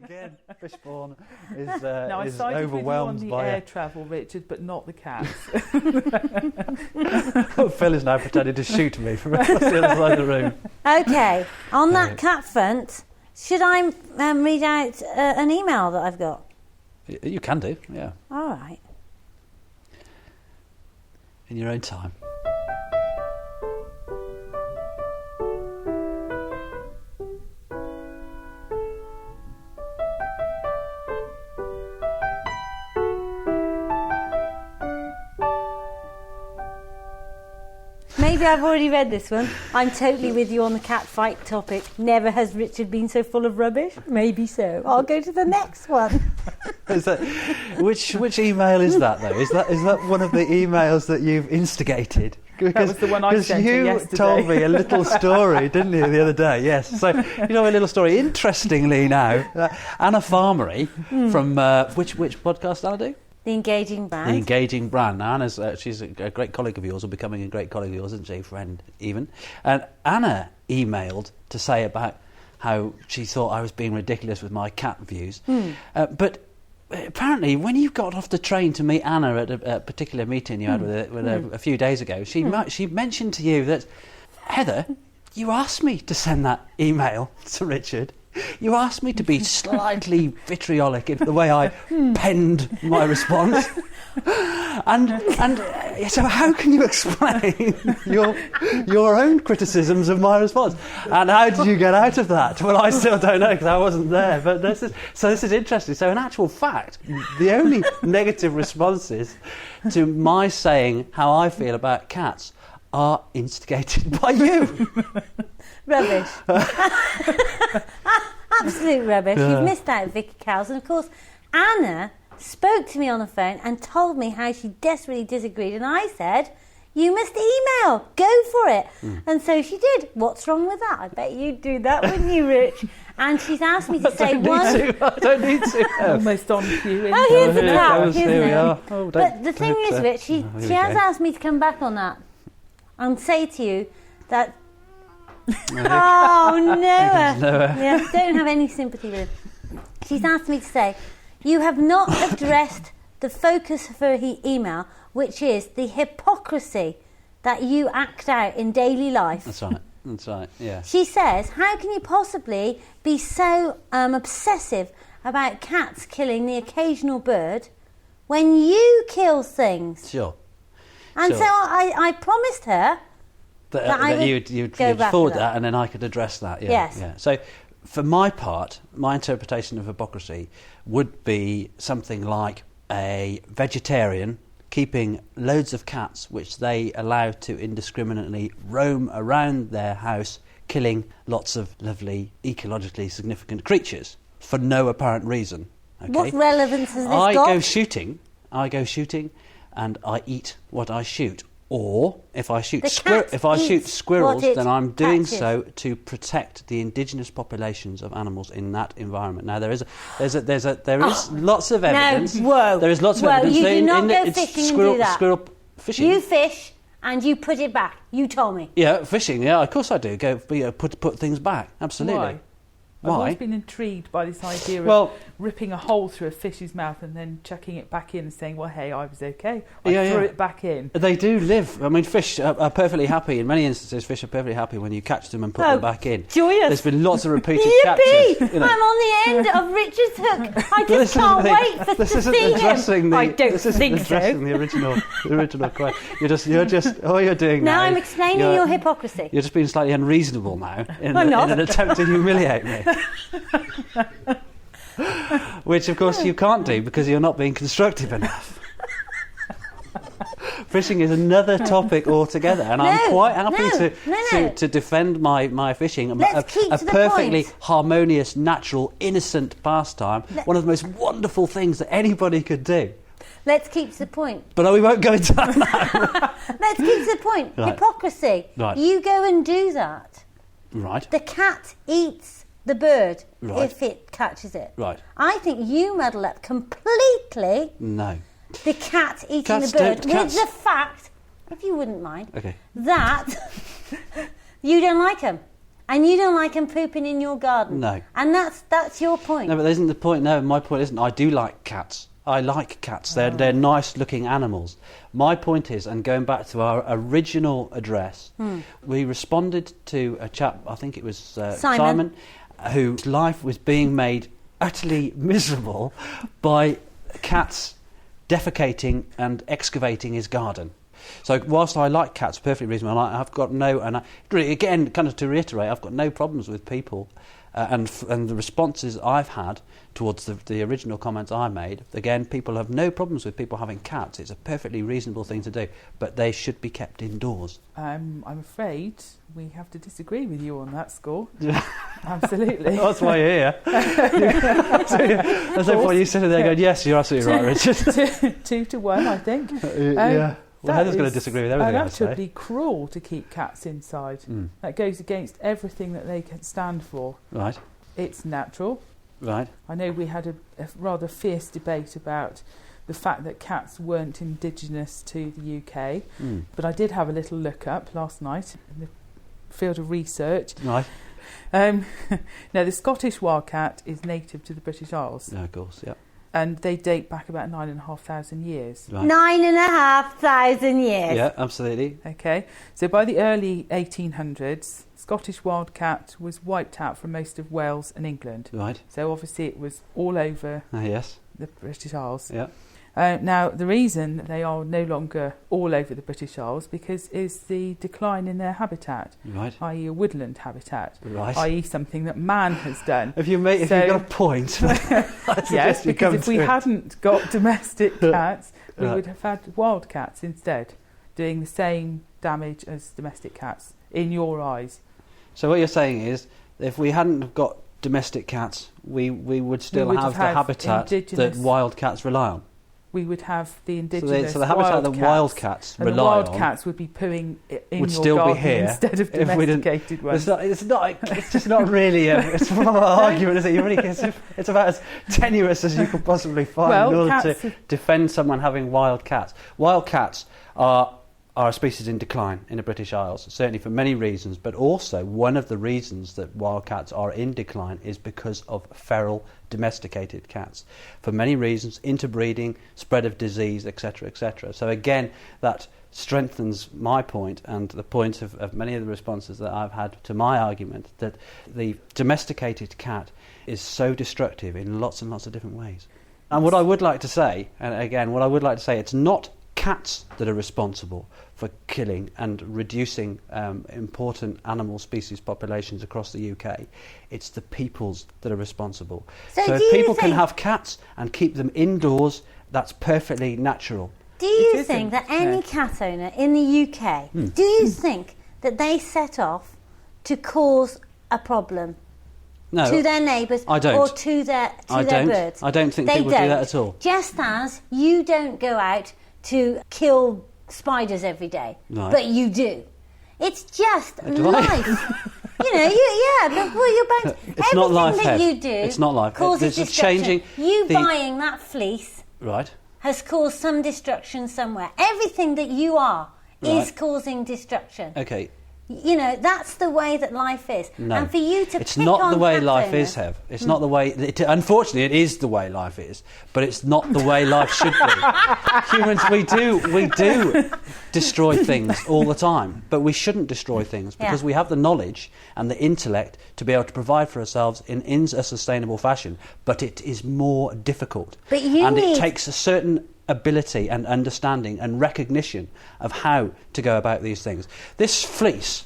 Again, Fishbourne is Now, I is sided overwhelmed with you by on the air travel, Richard, but not the cats. Phil is now pretending to shoot me from across the other side of the room. Okay, on that cat front, should I read out an email that I've got? You can do, yeah. All right. In your own time. Maybe I've already read this one. I'm totally with you on the cat fight topic. Never has Richard been so full of rubbish. Maybe so. I'll go to the next one. Is that, which email is that though? Is that one of the emails that you've instigated? That was the one I sent you yesterday. Told me a little story, didn't you, the other day? Yes. So you know a little story. Interestingly, now Anna Farmery from which podcast Anna do? The Engaging Brand. The Engaging Brand. Now, Anna's she's a great colleague of yours, or becoming a great colleague of yours, isn't she? Friend, even. And Anna emailed to say about how she thought I was being ridiculous with my cat views. But apparently, when you got off the train to meet Anna at a particular meeting you had with her a few days ago, she mentioned to you that, Heather, you asked me to send that email to Richard. You asked me to be slightly vitriolic in the way I penned my response. And so how can you explain your own criticisms of my response? And how did you get out of that? Well, I still don't know because I wasn't there. But this is interesting. So in actual fact, the only negative responses to my saying how I feel about cats are instigated by you. Rubbish. Absolute rubbish. Yeah. You've missed out Vicky Cowles. And of course, Anna spoke to me on the phone and told me how she desperately disagreed. And I said, you must email. Go for it. And so she did. What's wrong with that? I bet you'd do that, wouldn't you, Rich? And she's asked me to say one... I don't need to. Almost on cue. Oh, here's the cat. Here we are. Oh, but the thing is, Rich, she has asked me to come back on that and say to you that... Oh, Noah. Yeah, don't have any sympathy with him. She's asked me to say, you have not addressed the focus of her email, which is the hypocrisy that you act out in daily life. That's right, yeah. She says, how can you possibly be so obsessive about cats killing the occasional bird when you kill things? Sure. And so I promised her that you'd forward that and then I could address that. Yeah, yes. Yeah. So for my part, my interpretation of hypocrisy would be something like a vegetarian keeping loads of cats which they allow to indiscriminately roam around their house, killing lots of lovely, ecologically significant creatures for no apparent reason. Okay? What relevance has this got? I go shooting and I eat what I shoot. Or if I shoot squirrels, then I'm doing so to protect the indigenous populations of animals in that environment. Now there is lots of evidence. There is lots of evidence. You do not go fishing and do that. Squirrel fishing. You fish and you put it back. You told me. Yeah, fishing. Yeah, of course I do. Put things back. Absolutely. Why? I've always been intrigued by this idea of ripping a hole through a fish's mouth and then chucking it back in and saying, well, hey, I was okay. I threw it back in. They do live. I mean, fish are perfectly happy. In many instances, fish are perfectly happy when you catch them and put them back in. Joyous. There's been lots of repeated Yippee! catches. You know. I'm on the end of Richard's hook. I just can't wait to see him. I don't think so. The original question. You're just all you're doing now. Now I'm explaining your hypocrisy. You're just being slightly unreasonable now in an attempt to humiliate me. Which, of course, you can't do because you're not being constructive enough. Fishing is another topic altogether, and I'm quite happy to defend my fishing. A perfectly harmonious, natural, innocent pastime. One of the most wonderful things that anybody could do. Let's keep to the point. But we won't go into that now. Let's keep to the point. Right. Hypocrisy. Right. You go and do that. Right. The cat eats the bird if it catches it. Right. I think you muddle up completely. No. The cat eating the bird with the fact, if you wouldn't mind, that you don't like them. And you don't like them pooping in your garden. No. And that's your point. No, but that isn't the point. No, my point isn't. I do like cats. I like cats. They're nice-looking animals. My point is, and going back to our original address, we responded to a chap, I think it was Simon, whose life was being made utterly miserable by cats defecating and excavating his garden. So whilst I like cats, perfectly reasonable, I've got no, and again, kind of to reiterate, I've got no problems with people, and the responses I've had towards the original comments I made. Again, people have no problems with people having cats. It's a perfectly reasonable thing to do, but they should be kept indoors. I'm afraid we have to disagree with you on that score. Absolutely. That's why you're here. That's no point you sitting there going, yes, you're absolutely right, Richard. 2-1, I think. Yeah. Well, Heather's going to disagree with everything I say. That would be cruel to keep cats inside. That goes against everything that they can stand for. Right. It's natural. Right. I know we had a rather fierce debate about the fact that cats weren't indigenous to the UK, but I did have a little look up last night in the field of research. Right. Now, the Scottish wildcat is native to the British Isles. Yeah, of course, yeah. And they date back about 9,500 years. Right. 9,500 years. Yeah, absolutely. Okay, so by the early 1800s, Scottish wildcat was wiped out from most of Wales and England. Right. So obviously it was all over Yes. the British Isles. Yeah. Now, the reason that they are no longer all over the British Isles is the decline in their habitat, Right. i.e. a woodland habitat, Right. i.e. something that man has done. If you've got a point, yes, because if we hadn't got domestic cats, we Right. would have had wildcats instead, doing the same damage as domestic cats, in your eyes. So what you're saying is, if we hadn't got domestic cats, we would still have the habitat that wildcats rely on. We would have the indigenous so the habitat that wildcats and rely on, the wildcats would be pooing in would your still garden be here instead of domesticated ones. It's just not really. It's more of an argument, is it? It's about as tenuous as you could possibly find in order to defend someone having wild cats. Wild cats are a species in decline in the British Isles, certainly for many reasons, but also one of the reasons that wild cats are in decline is because of feral domesticated cats. For many reasons, interbreeding, spread of disease, etc., etc. So again, that strengthens my point and the point of many of the responses that I've had to my argument that the domesticated cat is so destructive in lots and lots of different ways. And what I would like to say, it's not cats that are responsible for killing and reducing important animal species populations across the UK. It's the peoples that are responsible. So if people can have cats and keep them indoors, that's perfectly natural. Do you think that any cat owner in the UK, do you think that they set off to cause a problem to their neighbours or to their birds? I don't think people do that at all. Just as you don't go out to kill spiders every day, but you do. It's just life. But you're bound to, it's not life, that you do. It's not life. Causes destruction. Buying that fleece has caused some destruction somewhere. Everything that you are is causing destruction. Okay. That's the way that life is. No, and for you to it's not the way life is, Hev. It's not the way. Unfortunately, it is the way life is, but it's not the way life should be. Humans, we do destroy things all the time, but we shouldn't destroy things because we have the knowledge and the intellect to be able to provide for ourselves in a sustainable fashion. But it is more difficult, it takes a certain ability and understanding and recognition of how to go about these things. This fleece,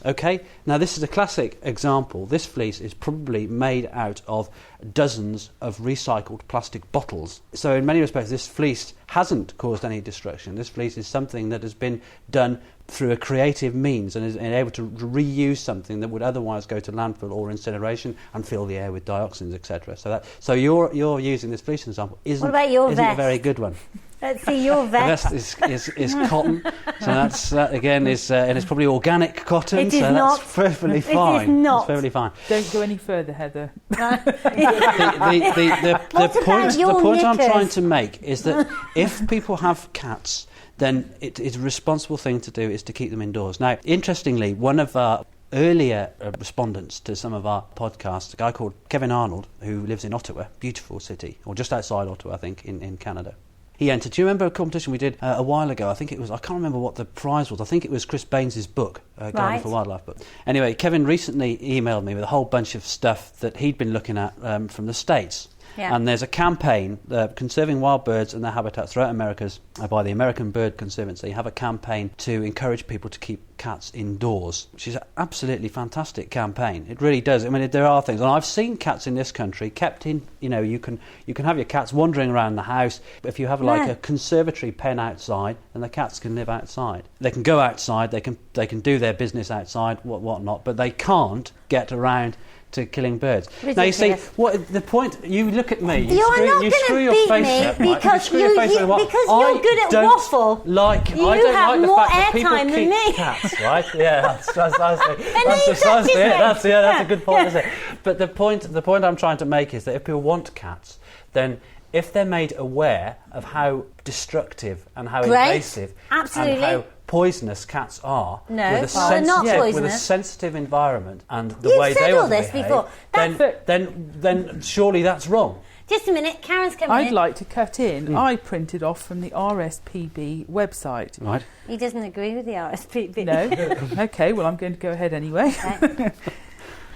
now this is a classic example. This fleece is probably made out of dozens of recycled plastic bottles. So in many respects, this fleece hasn't caused any destruction. This fleece is something that has been done through a creative means and is able to reuse something that would otherwise go to landfill or incineration and fill the air with dioxins, etc. So you're using this fleece example isn't a very good one. Let's see your vest. The vest is cotton, so that again is and it's probably organic cotton, that's perfectly fine. It is not. It's perfectly fine. Don't go any further, Heather. The point I'm trying to make is that if people have cats, then it's a responsible thing to do is to keep them indoors. Now, interestingly, one of our earlier respondents to some of our podcasts, a guy called Kevin Arnold, who lives in Ottawa, beautiful city, or just outside Ottawa, I think, in Canada. He entered. Do you remember a competition we did a while ago? I think it was, I can't remember what the prize was. I think it was Chris Baines's book, Garden for Wildlife book. Anyway, Kevin recently emailed me with a whole bunch of stuff that he'd been looking at from the States. Yeah. And there's a campaign, Conserving Wild Birds and Their Habitats Throughout Americas, by the American Bird Conservancy, have a campaign to encourage people to keep cats indoors, which is an absolutely fantastic campaign. It really does. I mean, there are things, and I've seen cats in this country kept in, you can have your cats wandering around the house. If you have like a conservatory pen outside, then the cats can live outside. They can go outside, they can do their business outside, whatnot, but they can't get around to killing birds. Ridiculous. Now you see, what the point? You look at me. You're not going to beat me because you're good at waffle. You have more airtime than me. Cats, right? Yeah, that's precisely it. That's a good point, isn't it? But the point I'm trying to make is that if people want cats, then if they're made aware of how destructive and how invasive and how poisonous cats are, with a sensitive environment and the way they want to behave, then surely that's wrong. Just a minute, Karen's coming in. I'd like to cut in. I printed off from the RSPB website. Right. He doesn't agree with the RSPB. No? OK, well, I'm going to go ahead anyway. Okay.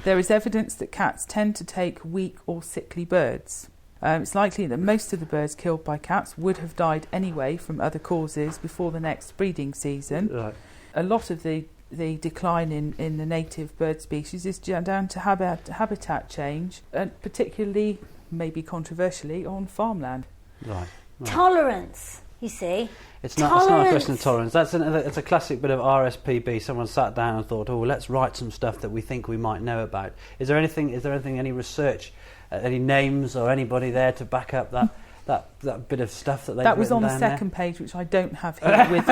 There is evidence that cats tend to take weak or sickly birds. It's likely that most of the birds killed by cats would have died anyway from other causes before the next breeding season. Right. A lot of the decline in the native bird species is down to habitat change, and particularly, maybe controversially, on farmland. Right. Tolerance, you see. It's not a question of tolerance. It's a classic bit of RSPB. Someone sat down and thought, let's write some stuff that we think we might know about. Is there anything? Any research? Any names or anybody there to back up that bit of stuff that they've That was on the second page, which I don't have here with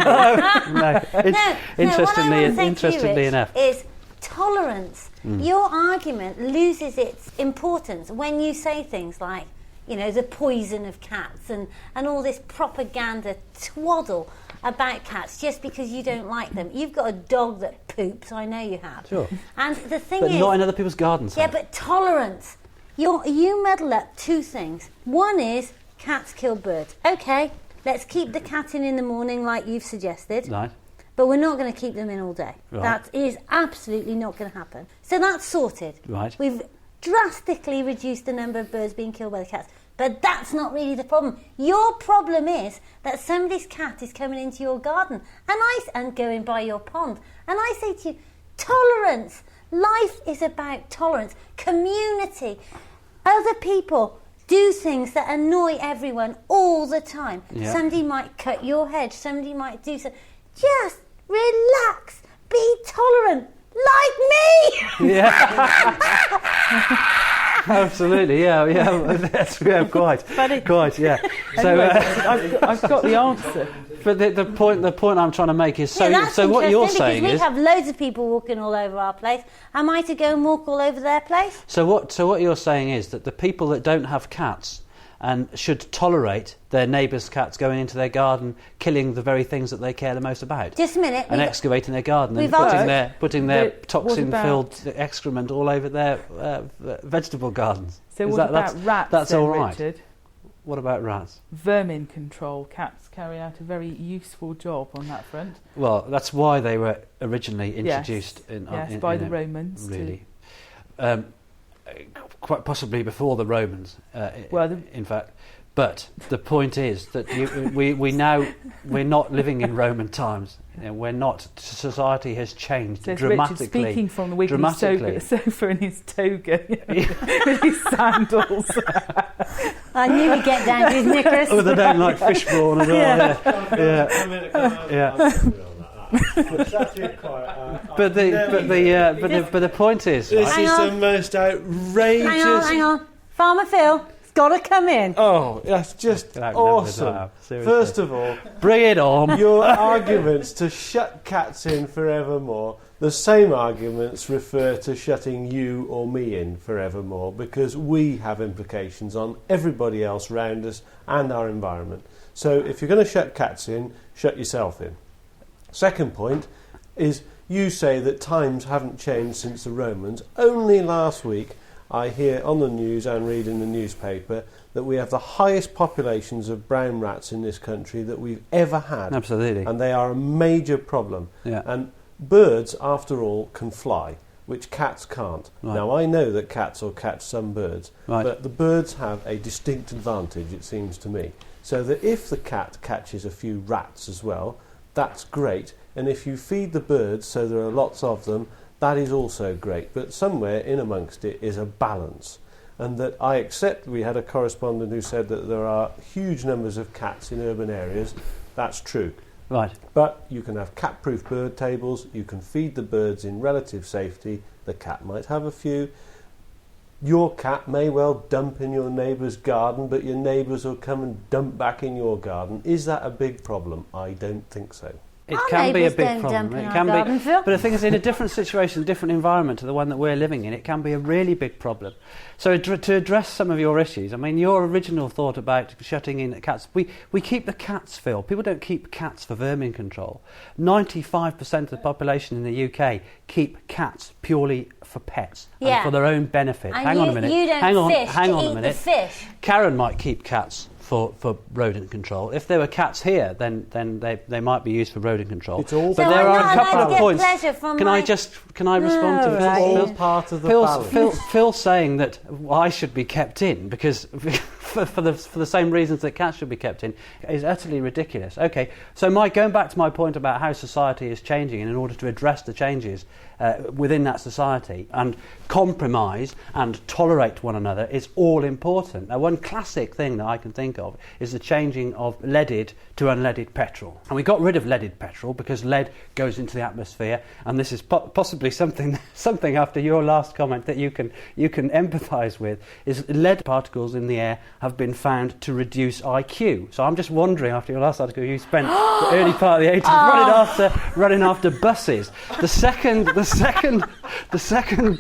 me. Interestingly enough, is tolerance. Your argument loses its importance when you say things like, the poison of cats and all this propaganda twaddle about cats just because you don't like them. You've got a dog that poops, I know you have. Sure. And the thing but is... not in other people's gardens. Yeah, but tolerance. You muddle up two things. One is cats kill birds. OK, let's keep the cat in the morning like you've suggested. Right. But we're not going to keep them in all day. Right. That is absolutely not going to happen. So that's sorted. Right. We've drastically reduced the number of birds being killed by the cats. But that's not really the problem. Your problem is that somebody's cat is coming into your garden and going by your pond. And I say to you, tolerance. Life is about tolerance. Community. Other people do things that annoy everyone all the time. Yeah. Somebody might cut your hedge. Somebody might do something. Just relax. Be tolerant. Like me! Yeah. Absolutely, quite, yeah. So I've got the answer. But the point I'm trying to make is so what you're saying is we have loads of people walking all over our place. Am I to go and walk all over their place? So what you're saying is that the people that don't have cats and should tolerate their neighbours' cats going into their garden, killing the very things that they care the most about. Just a minute. And excavating their garden and putting their toxin-filled excrement all over their vegetable gardens. So what about rats? That's then, all right. Richard? What about rats? Vermin control. Cats carry out a very useful job on that front. Well, that's why they were originally introduced by the Romans. Really. Quite possibly before the Romans, in fact. But the point is that we're not living in Roman times. We're not. Society has changed dramatically. Richard speaking from the Wiggly sofa in his toga, with his sandals. I knew he'd get down to his knickers. Oh, they don't like fish brawn as well. But the point is, this is the most outrageous. Hang on. Farmer Phil. Got to come in. Oh, that's just awesome. First of all, bring it on. Your arguments to shut cats in forevermore, the same arguments refer to shutting you or me in forevermore, because we have implications on everybody else around us and our environment. So if you're going to shut cats in, shut yourself in. Second point is you say that times haven't changed since the Romans. Only last week I hear on the news and read in the newspaper that we have the highest populations of brown rats in this country that we've ever had. Absolutely. And they are a major problem. Yeah. And birds, after all, can fly, which cats can't. Right. Now, I know that cats will catch some birds, Right. but the birds have a distinct advantage, it seems to me. So that if the cat catches a few rats as well, that's great. And if you feed the birds so there are lots of them, that is also great. But somewhere in amongst it is a balance. And that I accept, we had a correspondent who said that there are huge numbers of cats in urban areas. That's true. Right. But you can have cat-proof bird tables, you can feed the birds in relative safety, the cat might have a few. Your cat may well dump in your neighbour's garden, but your neighbours will come and dump back in your garden. Is that a big problem? I don't think so. It Our can be a neighbours big don't problem. dump in It our can garden, be, Phil. but the thing is, in a different situation, different environment to the one that we're living in, it can be a really big problem. So to address some of your issues, I mean, your original thought about shutting in cats, we keep the cats, Phil. People don't keep cats for vermin control. 95% of the population in the UK keep cats purely for pets and for their own benefit. And hang on a minute. You don't hang on fish hang to on eat a minute. the fish. Karen might keep cats for rodent control. If there were cats here, then they might be used for rodent control. It's all But So there I'm are not a couple allowed of to get points. pleasure from Can my- I respond to No, Phil? right. All Phil? part of the balance. Phil's saying that I should be kept in because for the same reasons that cats should be kept in is utterly ridiculous. Okay, so going back to my point about how society is changing, and in order to address the changes within that society and compromise and tolerate one another is all important. Now, one classic thing that I can think of is the changing of leaded to unleaded petrol. And we got rid of leaded petrol because lead goes into the atmosphere, and this is possibly something after your last comment that you can empathise with, is lead particles in the air have been found to reduce IQ. So I'm just wondering, after your last article, you spent the early part of the 80s running after buses. The second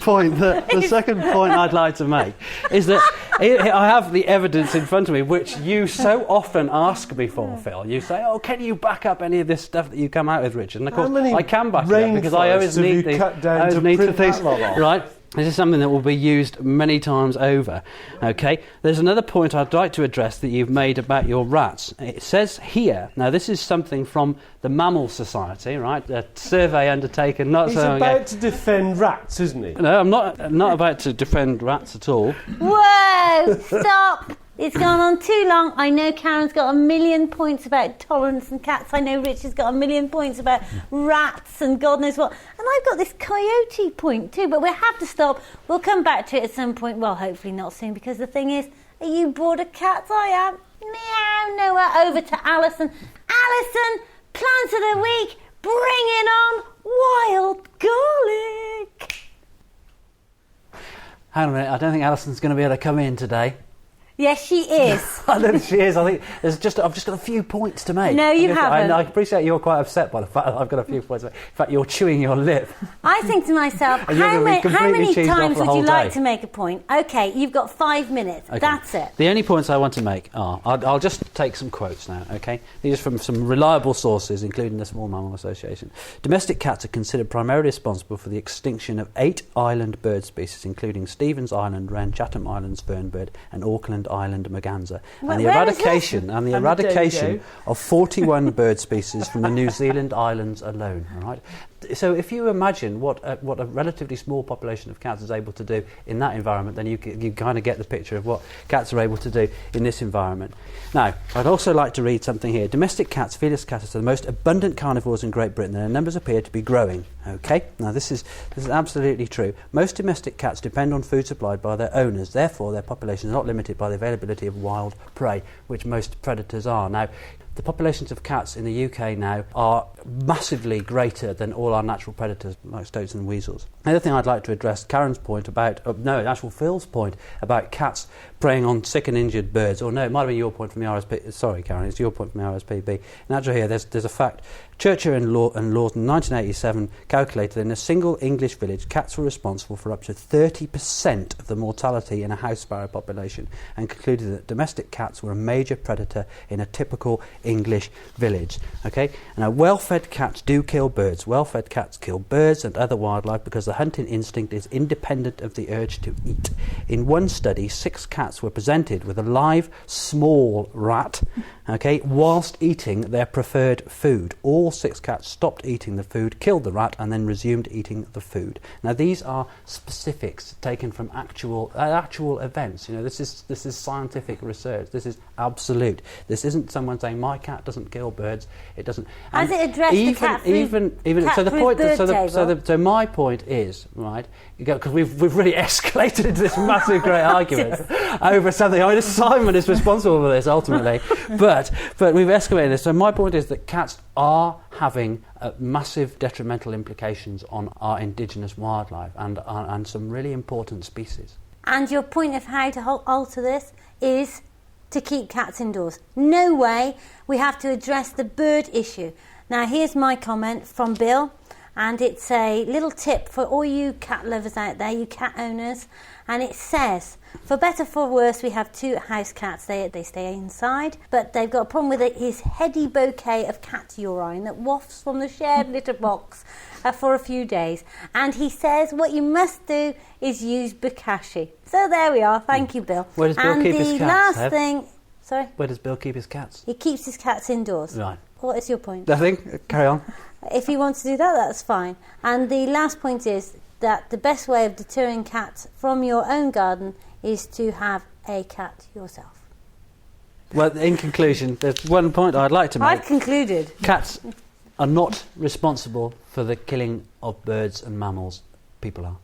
point I'd like to make is that I have the evidence in front of me, which you so often ask me for, Phil. You say, "Oh, can you back up any of this stuff that you come out with, Richard?" And of course, I can back it up because I always need these. Right. This is something that will be used many times over. Okay, there's another point I'd like to address that you've made about your rats. It says here, now this is something from the Mammal Society, right? A survey undertaken not He's so long about ago. to defend rats, isn't he? No, I'm not about to defend rats at all. Whoa! Stop! It's gone on too long. I know Karen's got 1,000,000 points about tolerance and cats. I know Richard's got 1,000,000 points about rats and God knows what. And I've got this coyote point too, but we'll have to stop. We'll come back to it at some point. Well, hopefully not soon, because the thing is, are you bored of cats? I am. Meow, Noah, over to Alison. Alison, plant of the week, bring it on, wild garlic. Hang on a minute, I don't think Alison's going to be able to come in today. Yes, she is. I don't think she is. I think I've just got a few points to make. No, you haven't. I appreciate you're quite upset by the fact that I've got a few points to make. In fact, you're chewing your lip. I think to myself, And you're how gonna be many completely cheesed off times the would whole you like day. to make a point? Okay, you've got 5 minutes. Okay. That's it. The only points I want to make are, I'll just take some quotes now, okay? These are from some reliable sources, including the Small Mammal Association. Domestic cats are considered primarily responsible for the extinction of 8 island bird species, including Stevens Island wren, Chatham Islands fernbird, and Auckland Island merganser, and the Where is eradication And the eradication dodo. of 41 bird species from the New Zealand islands alone. All right. So if you imagine what a relatively small population of cats is able to do in that environment, then you kind of get the picture of what cats are able to do in this environment. Now, I'd also like to read something here. Domestic cats, Felis catus, are the most abundant carnivores in Great Britain, and their numbers appear to be growing. Okay, now this is absolutely true. Most domestic cats depend on food supplied by their owners. Therefore, their population is not limited by the availability of wild prey, which most predators are. Now, the populations of cats in the UK now are massively greater than all our natural predators, like stoats and weasels. The other thing I'd like to address, Karen's point about, Phil's point about cats preying on sick and injured birds. Or no, it might have been your point from the RSP. Sorry, Karen, it's your point from the RSPB. And actually here, there's a fact. Churchill and Lawton, 1987, calculated that in a single English village, cats were responsible for up to 30% of the mortality in a house sparrow population, and concluded that domestic cats were a major predator in a typical English village. Okay? Now, well-fed cats do kill birds. Well-fed cats kill birds and other wildlife because the hunting instinct is independent of the urge to eat. In one study, 6 cats were presented with a live small rat, okay, whilst eating their preferred food. All 6 cats stopped eating the food, killed the rat, and then resumed eating the food. Now, these are specifics taken from actual events. You know, this is scientific research. This is absolute. This isn't someone saying my cat doesn't kill birds. It doesn't. Has it addressed the cat food? So the point. So my point is, right, because we've really escalated into this massive great argument over something. I mean, Simon is responsible for this ultimately, but we've escalated this. So my point is that cats are having massive detrimental implications on our indigenous wildlife and some really important species. And your point of how to alter this is to keep cats indoors. No way. We have to address the bird issue. Now, here's my comment from Bill, and it's a little tip for all you cat lovers out there, you cat owners, and it says, for better for worse, we have 2 house cats. They stay inside, but they've got a problem with his heady bouquet of cat urine that wafts from the shared litter box for a few days. And he says what you must do is use Bokashi. So there we are. Thank you, Bill. Where does Bill keep his cats? And the last thing... Sorry? Where does Bill keep his cats? He keeps his cats indoors. Right. What is your point? Nothing. Carry on. If you want to do that, that's fine. And the last point is that the best way of deterring cats from your own garden is to have a cat yourself. Well, in conclusion, there's one point I'd like to make. I've concluded. Cats are not responsible for the killing of birds and mammals. People are.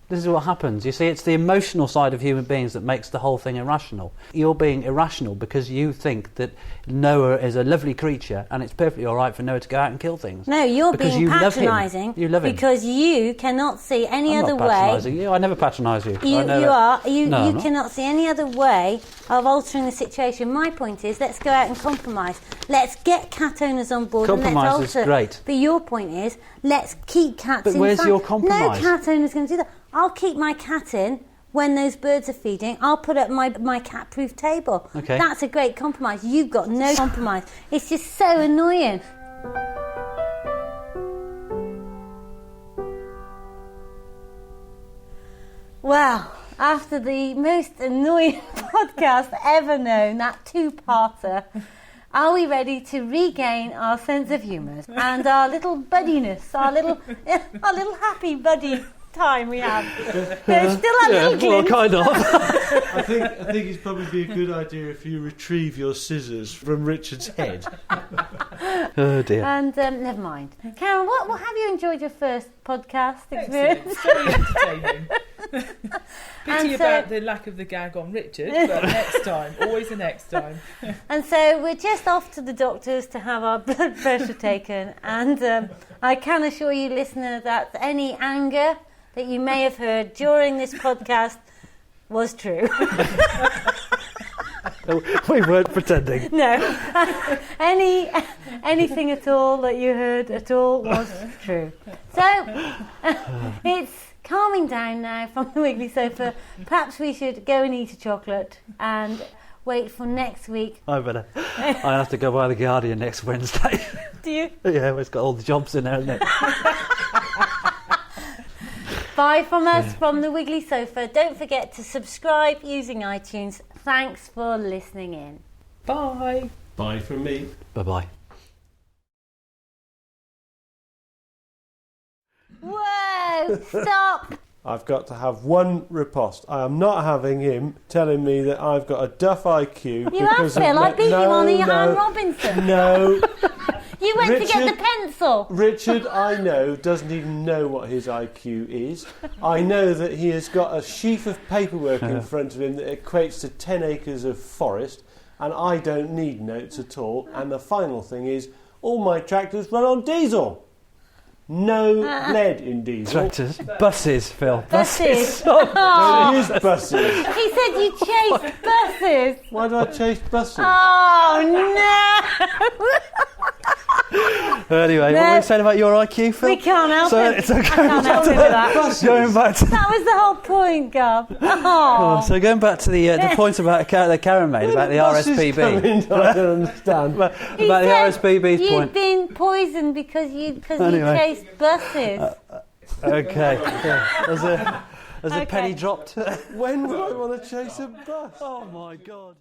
This is what happens. You see, it's the emotional side of human beings that makes the whole thing irrational. You're being irrational because you think that Noah is a lovely creature and it's perfectly all right for Noah to go out and kill things. No, you're because being patronising. You love him. Because you cannot see any I'm other not way. patronising you. I never patronise you. You are. You No, cannot see any other way of altering the situation. My point is, let's go out and compromise. Let's get cat owners on board and let's alter. Compromise is great. But your point is, let's keep cats inside. But where's your compromise? No cat owner's going to do that. I'll keep my cat in when those birds are feeding. I'll put up my cat-proof table. Okay. That's a great compromise. You've got no compromise. It's just so annoying. Well, after the most annoying podcast ever known, that 2-parter, are we ready to regain our sense of humour and our little buddiness, our little happy buddy time we have? There's still a little glint. Well, kind of. I think it's probably be a good idea if you retrieve your scissors from Richard's head. Oh dear. And never mind. Karen, what have you enjoyed your first podcast experience? Very entertaining. Pity about the lack of the gag on Richard, but next time, always the next time. And so we're just off to the doctors to have our blood pressure taken, and I can assure you, listener, that any anger that you may have heard during this podcast was true. We weren't pretending. No. Anything at all that you heard at all was true. So, it's calming down now from the Wiggly sofa. Perhaps we should go and eat a chocolate and wait for next week. I have to go by the Guardian next Wednesday. Do you? Yeah, it's got all the jobs in there, hasn't it? Bye from us from the Wiggly sofa. Don't forget to subscribe using iTunes. Thanks for listening in. Bye. Bye from me. Bye-bye. Whoa! Stop! I've got to have one riposte. I am not having him telling me that I've got a duff IQ. You because have, Phil. I beat you on the no, Anne Robinson. No. You went to get the pencil. Richard, I know, doesn't even know what his IQ is. I know that he has got a sheaf of paperwork in front of him that equates to 10 acres of forest, and I don't need notes at all. And the final thing is, all my tractors run on diesel. No lead in diesel. Tractors. Buses, Phil. Buses. No, it is buses. He said you chased buses. Why do I chase buses? Oh, no. Anyway, what were you saying about your IQ, Phil? We can't help So him. it's okay. I can't help him with that. Going back to That was the whole point, Gov. Oh, so going back to the point about that Karen made about the RSPB. I don't understand. about He the said RSPB's you'd point. been poisoned because you Anyway. chased buses. Okay. As a Okay. penny dropped. When would I want to chase a bus? Oh my God.